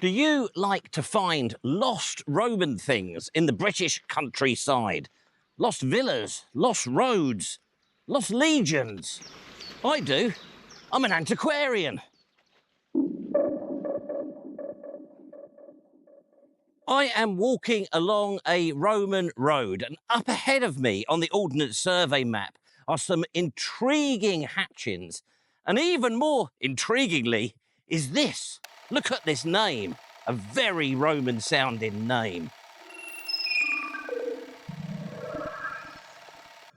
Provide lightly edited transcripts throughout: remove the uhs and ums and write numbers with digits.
Do you like to find lost Roman things in the British countryside? Lost villas, lost roads, lost legions? I do. I'm an antiquarian. I am walking along a Roman road, and up ahead of me on the Ordnance Survey map are some intriguing hatchings. And even more intriguingly is this. Look at this name, a very Roman sounding name.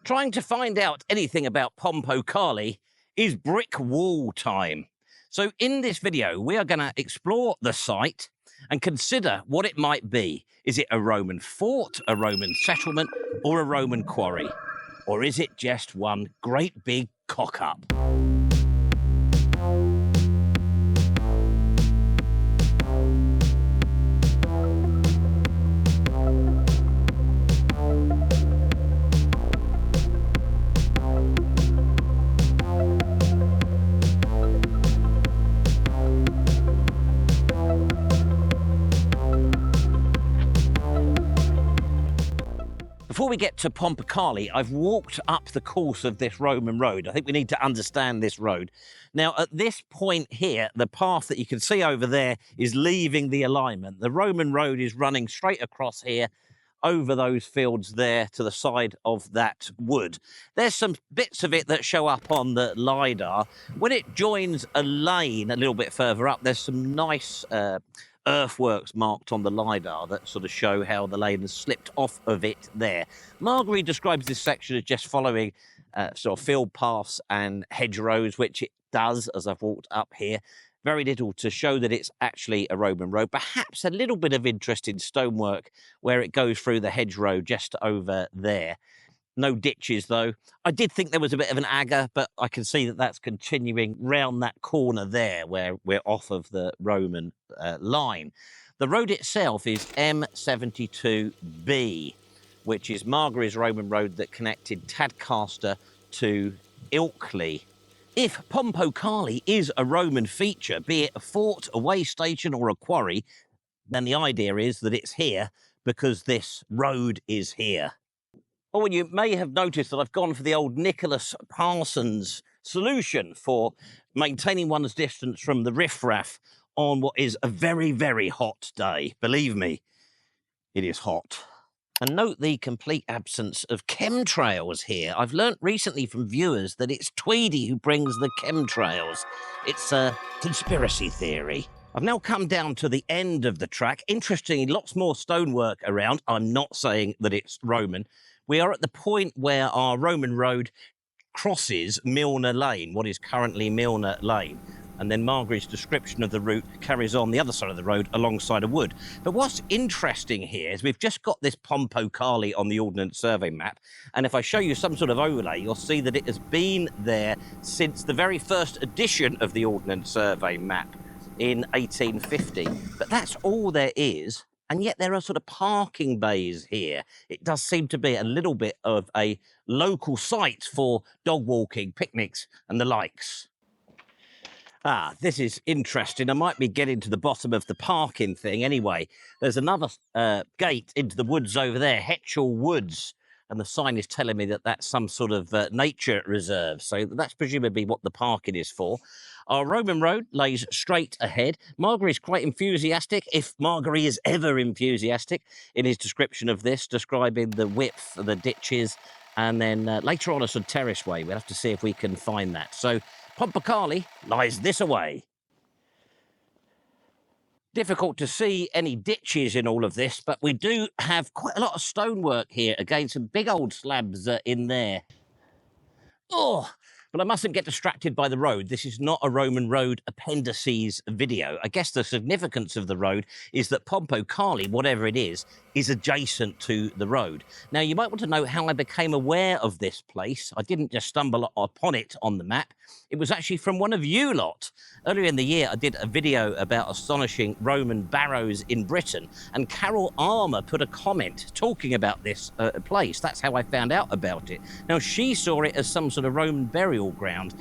Trying to find out anything about Pompocali is brick wall time. So in this video, we are going to explore the site and consider what it might be. Is it a Roman fort, a Roman settlement, or a Roman quarry? Or is it just one great big cock-up? Before we get to Pompocali, I've walked up the course of this Roman road. I think we need to understand this road. Now, at this point here, the path that you can see over there is leaving the alignment. The Roman road is running straight across here, over those fields there to the side of that wood. There's some bits of it that show up on the LiDAR. When it joins a lane a little bit further up, there's some nice earthworks marked on the LiDAR that sort of show how the lane has slipped off of it there. Marguerite describes this section as just following sort of field paths and hedgerows, which it does as I've walked up here. Very little to show that it's actually a Roman road. Perhaps a little bit of interesting stonework where it goes through the hedgerow just over there. No ditches, though. I did think there was a bit of an agger, but I can see that that's continuing round that corner there where we're off of the Roman line. The road itself is M72B, which is Margary's Roman road that connected Tadcaster to Eerily. If Pompocali is a Roman feature, be it a fort, a way station, or a quarry, then the idea is that it's here because this road is here. Oh, and you may have noticed that I've gone for the old Nicholas Parsons solution for maintaining one's distance from the riffraff on what is a very, very hot day. Believe me, it is hot. And note the complete absence of chemtrails here. I've learnt recently from viewers that it's Tweedy who brings the chemtrails. It's a conspiracy theory. I've now come down to the end of the track. Interestingly, lots more stonework around. I'm not saying that it's Roman. We are at the point where our Roman road crosses Milner Lane, what is currently Milner Lane. And then Margary's description of the route carries on the other side of the road alongside a wood. But what's interesting here is we've just got this Pompocali on the Ordnance Survey map. And if I show you some sort of overlay, you'll see that it has been there since the very first edition of the Ordnance Survey map in 1850. But that's all there is. And yet there are sort of parking bays here. It does seem to be a little bit of a local site for dog walking, picnics and the likes. Ah, this is interesting. I might be getting to the bottom of the parking thing anyway. There's another gate into the woods over there, Hetchel Woods. And the sign is telling me that that's some sort of nature reserve. So that's presumably what the parking is for. Our Roman road lays straight ahead. Marguerite is quite enthusiastic, if Marguerite is ever enthusiastic, in his description of this, describing the width of the ditches. And then later on, a sort of terrace way. We'll have to see if we can find that. So Pompocali lies this away. Difficult to see any ditches in all of this, but we do have quite a lot of stonework here. Again, some big old slabs in there. Oh, but I mustn't get distracted by the road. This is not a Roman road appendices video. I guess the significance of the road is that Pompocali, whatever it is adjacent to the road. Now, you might want to know how I became aware of this place. I didn't just stumble upon it on the map. It was actually from one of you lot. Earlier in the year, I did a video about astonishing Roman barrows in Britain, and Carol Armour put a comment talking about this place. That's how I found out about it. Now, she saw it as some sort of Roman burial ground.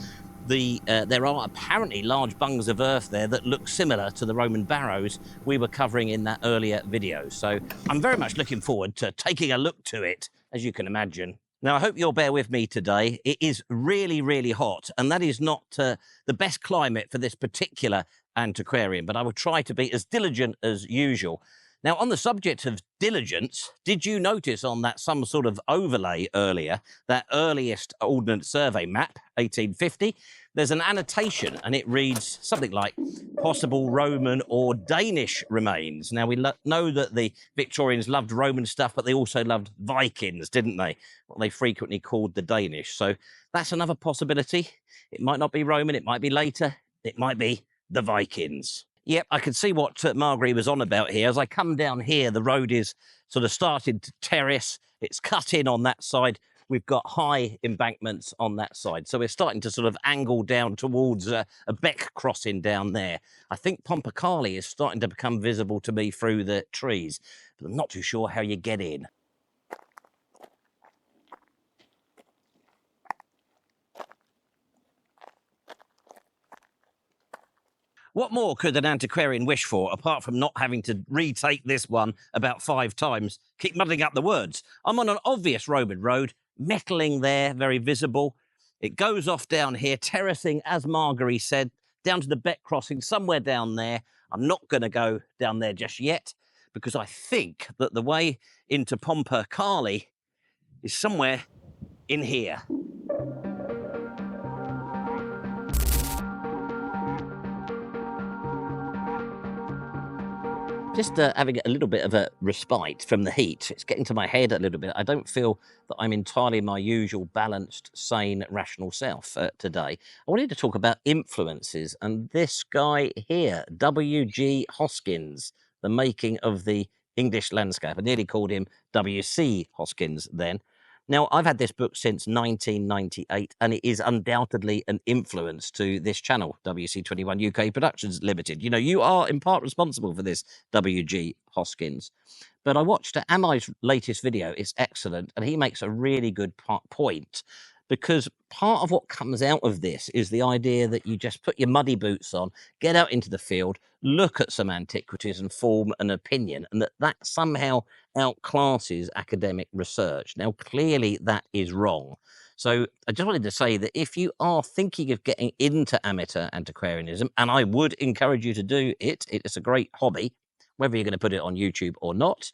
there are apparently large bungs of earth there that look similar to the Roman barrows we were covering in that earlier video. So I'm very much looking forward to taking a look to it, as you can imagine. Now, I hope you'll bear with me today. It is really, really hot, and that is not the best climate for this particular antiquarian, but I will try to be as diligent as usual. Now, on the subject of diligence, did you notice on that some sort of overlay earlier, that earliest Ordnance Survey map, 1850, there's an annotation and it reads something like possible Roman or Danish remains. Now, we know that the Victorians loved Roman stuff, but they also loved Vikings, didn't they? What they frequently called the Danish. So that's another possibility. It might not be Roman, it might be later, it might be the Vikings. Yep, I can see what Marguerite was on about here. As I come down here, the road is sort of started to terrace. It's cut in on that side. We've got high embankments on that side. So we're starting to sort of angle down towards a beck crossing down there. I think Pompocali is starting to become visible to me through the trees, but I'm not too sure how you get in. What more could an antiquarian wish for, apart from not having to retake this one about 5 times? Keep muddling up the words. I'm on an obvious Roman road, metalling there, very visible. It goes off down here, terracing, as Marguerite said, down to the beck crossing, somewhere down there. I'm not going to go down there just yet, because I think that the way into Pompocali is somewhere in here. Just having a little bit of a respite from the heat. It's getting to my head a little bit. I don't feel that I'm entirely my usual balanced, sane, rational self today. I wanted to talk about influences, and this guy here, W.G. Hoskins, The Making of the English Landscape. I nearly called him W.C. Hoskins then. Now, I've had this book since 1998, and it is undoubtedly an influence to this channel, WC21 UK Productions Limited. You know, you are in part responsible for this, W.G. Hoskins. But I watched Amai's latest video. It's excellent, and he makes a really good point, because part of what comes out of this is the idea that you just put your muddy boots on, get out into the field, look at some antiquities and form an opinion, and that somehow outclasses academic research. Now, clearly that is wrong. So I just wanted to say that if you are thinking of getting into amateur antiquarianism, and I would encourage you to do it, it's a great hobby, whether you're going to put it on YouTube or not,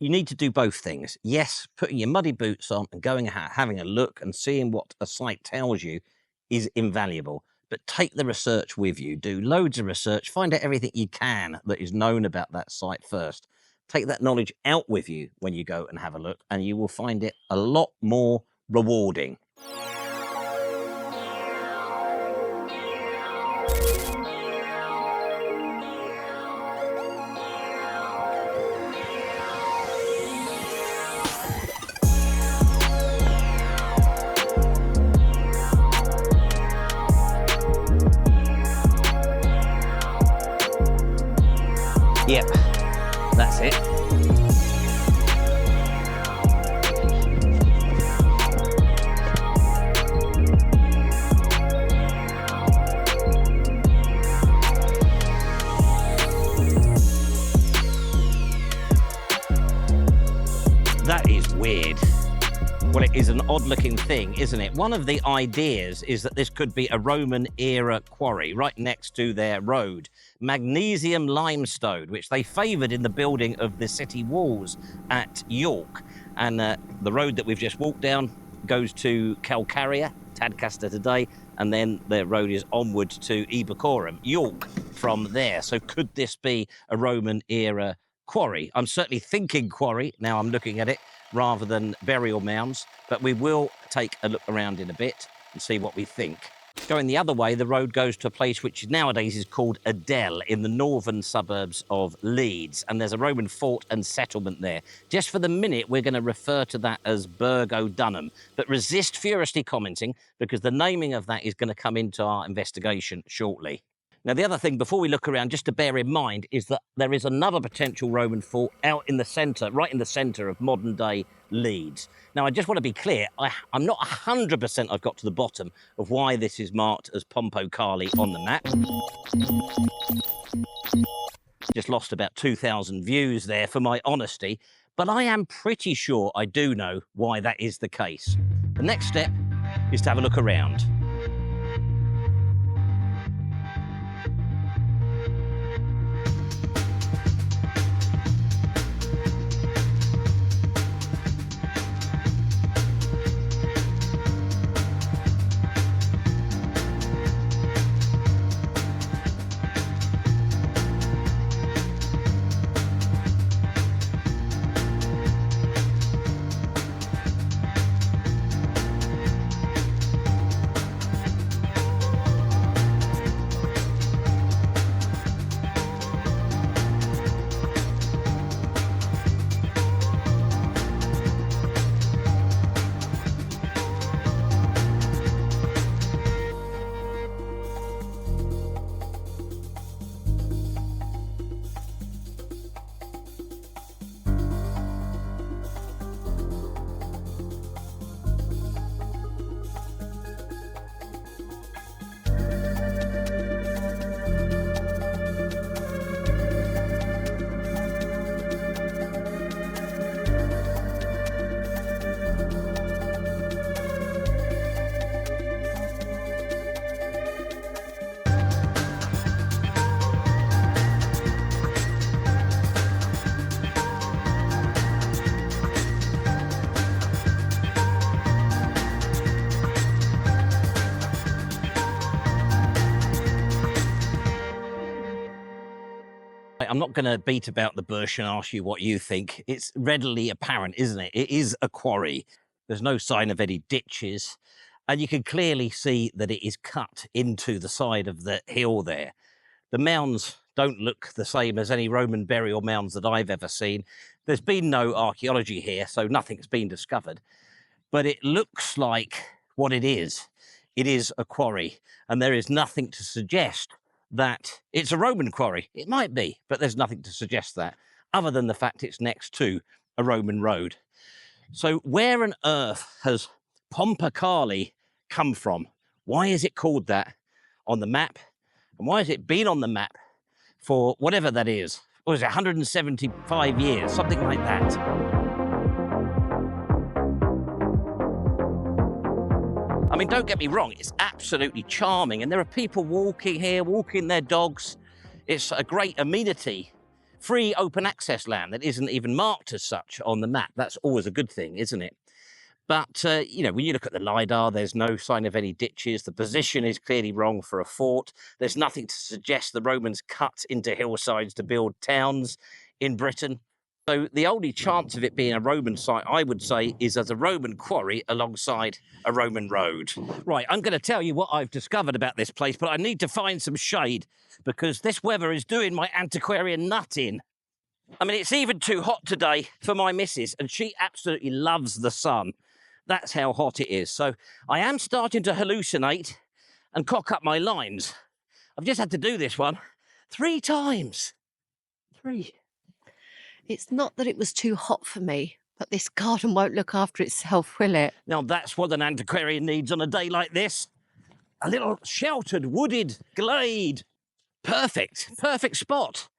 you need to do both things. Yes, putting your muddy boots on and going having a look and seeing what a site tells you is invaluable. But take the research with you. Do loads of research. Find out everything you can that is known about that site first. Take that knowledge out with you when you go and have a look, and you will find it a lot more rewarding. Yep, that's it. That is weird. Well, it is an odd-looking thing, isn't it? One of the ideas is that this could be a Roman-era quarry right next to their road. Magnesium limestone, which they favoured in the building of the city walls at York. And the road that we've just walked down goes to Calcaria, Tadcaster today, and then the road is onward to Ebucorum, York, from there. So could this be a Roman-era quarry? I'm certainly thinking quarry, now I'm looking at it, rather than burial mounds, but we will take a look around in a bit and see what we think. Going the other way, the road goes to a place which nowadays is called Adel in the northern suburbs of Leeds, and there's a Roman fort and settlement there. Just for the minute, we're going to refer to that as Burg O'Dunham, but resist furiously commenting, because the naming of that is going to come into our investigation shortly. Now, the other thing, before we look around, just to bear in mind, is that there is another potential Roman fort out in the centre, right in the centre of modern-day Leeds. Now, I just want to be clear, I'm not 100% I've got to the bottom of why this is marked as Pompocali on the map. Just lost about 2,000 views there for my honesty, but I am pretty sure I do know why that is the case. The next step is to have a look around. I'm not going to beat about the bush and ask you what you think. It's readily apparent, isn't it? It is a quarry. There's no sign of any ditches. And you can clearly see that it is cut into the side of the hill there. The mounds don't look the same as any Roman burial mounds that I've ever seen. There's been no archaeology here, so nothing's been discovered. But it looks like what it is. It is a quarry, and there is nothing to suggest that it's a Roman quarry. It might be, but there's nothing to suggest that, other than the fact it's next to a Roman road. So where on earth has Pompocali come from? Why is it called that on the map? And why has it been on the map for whatever that is? What is it, 175 years, something like that? I mean, don't get me wrong, it's absolutely charming. And there are people walking here, walking their dogs. It's a great amenity, free open access land that isn't even marked as such on the map. That's always a good thing, isn't it? But, you know, when you look at the LiDAR, there's no sign of any ditches. The position is clearly wrong for a fort. There's nothing to suggest the Romans cut into hillsides to build towns in Britain. So the only chance of it being a Roman site, I would say, is as a Roman quarry alongside a Roman road. Right, I'm going to tell you what I've discovered about this place, but I need to find some shade because this weather is doing my antiquarian nut in. I mean, it's even too hot today for my missus, and she absolutely loves the sun. That's how hot it is. So I am starting to hallucinate and cock up my lines. I've just had to do this one 3 times. 3. It's not that it was too hot for me, but this garden won't look after itself, will it? Now, that's what an antiquarian needs on a day like this. A little sheltered, wooded glade. Perfect spot.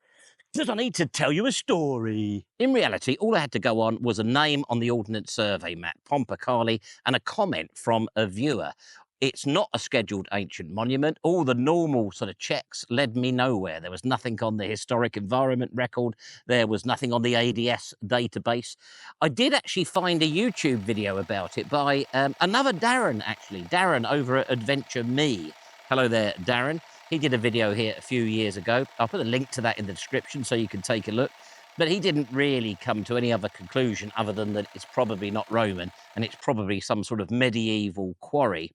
Does I need to tell you a story? In reality, all I had to go on was a name on the Ordnance Survey map, Pompocali, and a comment from a viewer. It's not a scheduled ancient monument. All the normal sort of checks led me nowhere. There was nothing on the historic environment record. There was nothing on the ADS database. I did actually find a YouTube video about it by another Darren, actually. Darren over at Adventure Me. Hello there, Darren. He did a video here a few years ago. I'll put a link to that in the description so you can take a look. But he didn't really come to any other conclusion other than that it's probably not Roman and it's probably some sort of medieval quarry.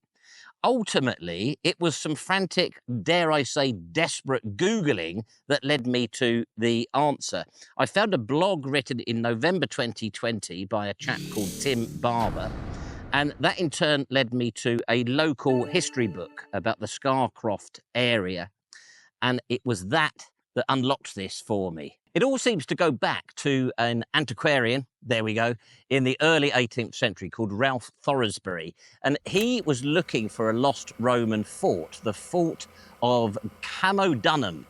Ultimately, it was some frantic, dare I say, desperate Googling that led me to the answer. I found a blog written in November 2020 by a chap called Tim Barber, and that in turn led me to a local history book about the Scarcroft area. and it was that unlocked this for me. It all seems to go back to an antiquarian, there we go, in the early 18th century called Ralph Thoresby, and he was looking for a lost Roman fort, the fort of Camodunum,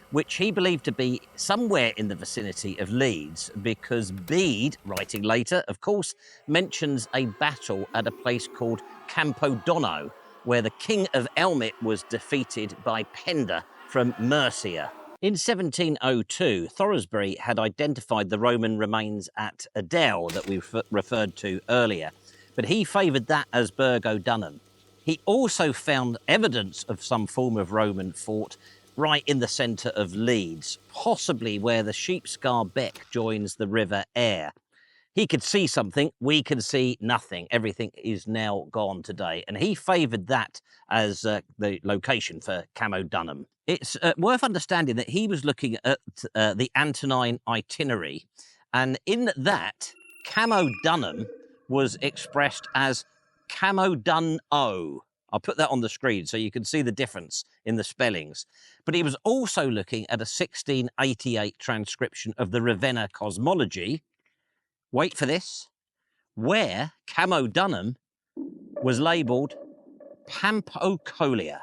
which he believed to be somewhere in the vicinity of Leeds, because Bede, writing later, of course, mentions a battle at a place called Campodonno, where the king of Elmit was defeated by Penda from Mercia. In 1702, Thoresby had identified the Roman remains at Adel that we referred to earlier, but he favoured that as Burgo Dunham. He also found evidence of some form of Roman fort right in the centre of Leeds, possibly where the Sheepscar Beck joins the River Aire. He could see something, we can see nothing. Everything is now gone today. And he favoured that as the location for Camodunum. It's worth understanding that he was looking at the Antonine itinerary, and in that, Camodunum was expressed as Camodunno. I'll put that on the screen so you can see the difference in the spellings. But he was also looking at a 1688 transcription of the Ravenna Cosmology, wait for this, where Camodunum was labelled Pompocali.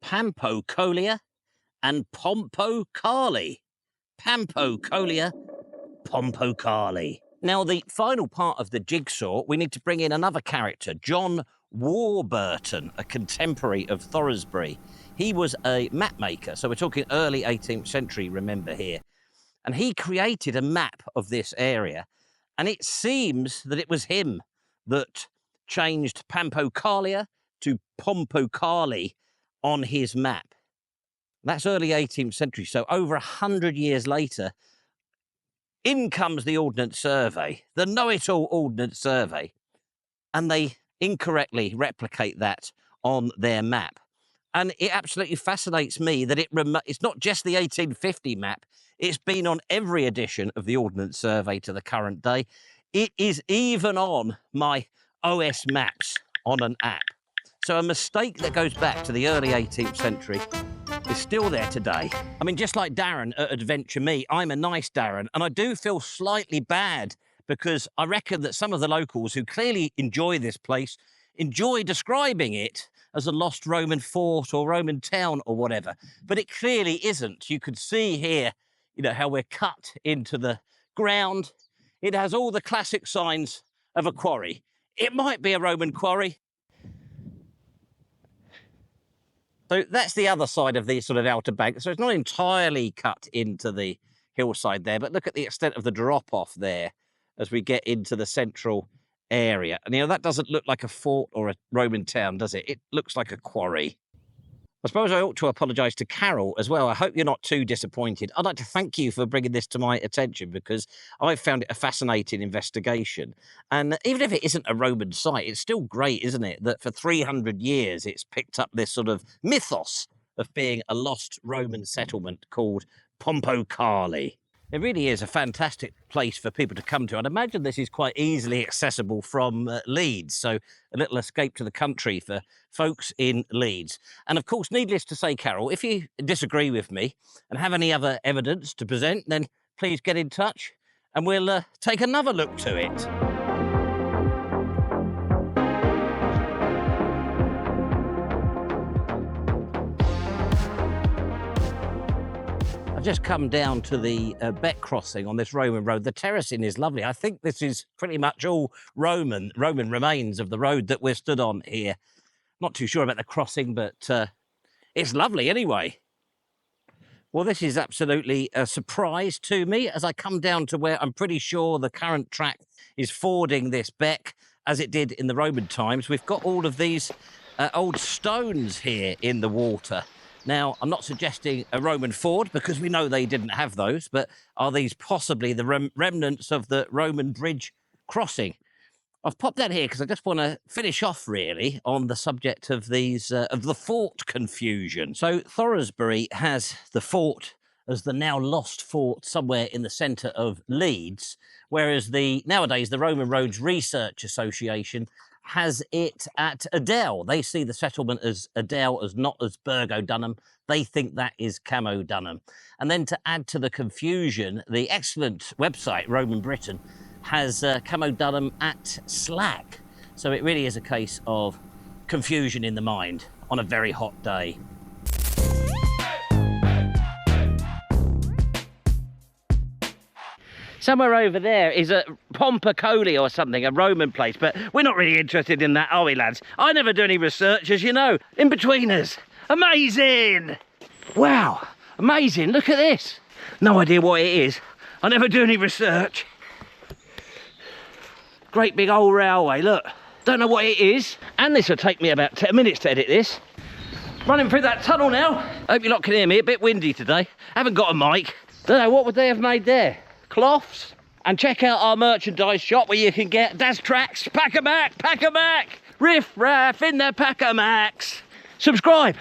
Pompocali and Pompocali. Pompocali, Pompocali. Now, the final part of the jigsaw, we need to bring in another character, John Warburton, a contemporary of Thoresby. He was a map maker, so we're talking early 18th century, remember here. And he created a map of this area. And it seems that it was him that changed Pompocali to Pompocali on his map. That's early 18th century, so over 100 years later, in comes the Ordnance Survey, the know-it-all Ordnance Survey, and they incorrectly replicate that on their map. And it absolutely fascinates me that it's not just the 1850 map, it's been on every edition of the Ordnance Survey to the current day. It is even on my OS maps on an app. So a mistake that goes back to the early 18th century is still there today. I mean, just like Darren at Adventure Me, I'm a nice Darren, and I do feel slightly bad because I reckon that some of the locals who clearly enjoy this place enjoy describing it as a lost Roman fort or Roman town or whatever, but it clearly isn't. You could see here, you know, how we're cut into the ground. It has all the classic signs of a quarry. It might be a Roman quarry. So that's the other side of the sort of outer bank. So it's not entirely cut into the hillside there, but look at the extent of the drop-off there as we get into the central area. And, you know, that doesn't look like a fort or a Roman town, does it? It looks like a quarry. I suppose I ought to apologise to Carol as well. I hope you're not too disappointed. I'd like to thank you for bringing this to my attention because I've found it a fascinating investigation. And even if it isn't a Roman site, it's still great, isn't it, that for 300 years it's picked up this sort of mythos of being a lost Roman settlement called Pompocali. It really is a fantastic place for people to come to. I'd imagine this is quite easily accessible from Leeds, so a little escape to the country for folks in Leeds. And of course, needless to say, Carol, if you disagree with me and have any other evidence to present, then please get in touch and we'll take another look to it. Just come down to the Beck crossing on this Roman road. The terracing is lovely. I think this is pretty much all Roman remains of the road that we're stood on here. Not too sure about the crossing, but it's lovely anyway. Well, this is absolutely a surprise to me as I come down to where I'm pretty sure the current track is fording this Beck as it did in the Roman times. We've got all of these old stones here in the water. Now, I'm not suggesting a Roman ford because we know they didn't have those, but are these possibly the remnants of the Roman bridge crossing? I've popped that here because I just want to finish off really on the subject of these of the fort confusion. So Thoresby has the fort as the now lost fort somewhere in the centre of Leeds, whereas nowadays the Roman Roads Research Association has it at Adele. They see the settlement as Adele, as not as Burgo Dunham. They think that is Camo Dunham. And then to add to the confusion, the excellent website, Roman Britain, has Camo Dunham at Slack. So it really is a case of confusion in the mind on a very hot day. Somewhere over there is a Pompocali or something, a Roman place, but we're not really interested in that, are we, lads? I never do any research, as you know. In-betweeners. Amazing! Wow, amazing. Look at this. No idea what it is. I never do any research. Great big old railway, look. Don't know what it is. And this will take me about 10 minutes to edit this. Running through that tunnel now. Hope you lot can hear me, a bit windy today. Haven't got a mic. Don't know, what would they have made there? Cloths? And check out our merchandise shop where you can get DazTraks, Pack-a-Mac, Riff Raff in the Pack-a-Macs. Subscribe.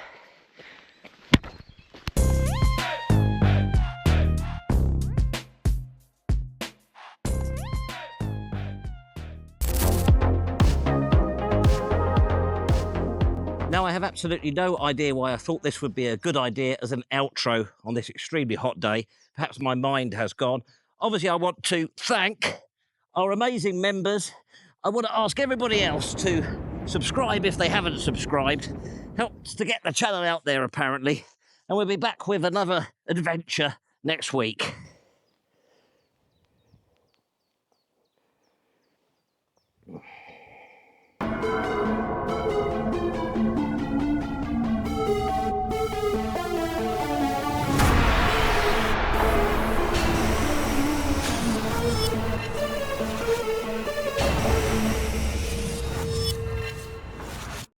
Now, I have absolutely no idea why I thought this would be a good idea as an outro on this extremely hot day. Perhaps my mind has gone. Obviously, I want to thank our amazing members. I want to ask everybody else to subscribe if they haven't subscribed. Helps to get the channel out there, apparently. And we'll be back with another adventure next week.